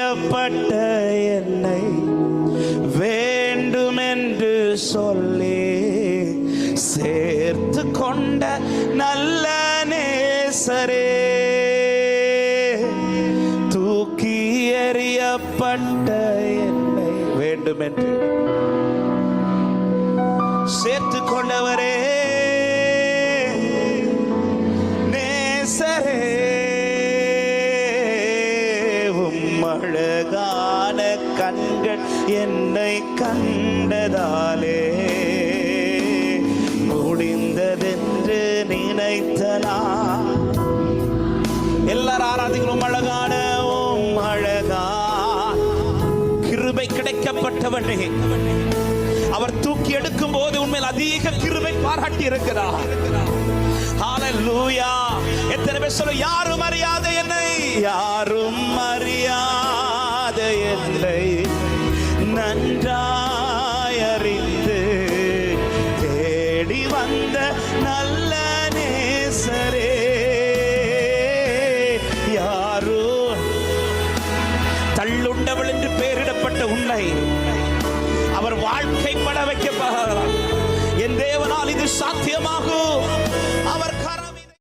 பட்ட என்னை வேண்டுமென்று சொல்லி சேர்த்து கொண்ட நல்ல நேசரே, தூக்கி எறியப்பட்ட என்னை வேண்டுமென்று சேர்த்து கொண்டவரே, நேசரே, அழகான கண்கள் என்னை கண்டதாலே முடிந்ததென்று நினைத்தனா. எல்லாரும் ஆராதிக்கிறோம். அழகான அழகா கிருபை கிடைக்கப்பட்டவனே, அவர் தூக்கி எடுக்கும் போது உண்மையில் அதிக கிருபை பாராட்டி இருக்கிறார். ஹல்லேலூயா. எத்தனை பேர் சொல்ல, யாரும் அறியாத என்னை, யாரும் அறியாத என்னை நன்றாய் அறிந்து தேடி வந்த நல்ல நேசரே, யாரும் தள்ளுண்டவள் என்று பெயரிடப்பட்ட உன்னை அவர் வாழ்க்கைப்பட வைக்க என் தேவனால் இது சாத்தியமாகும்.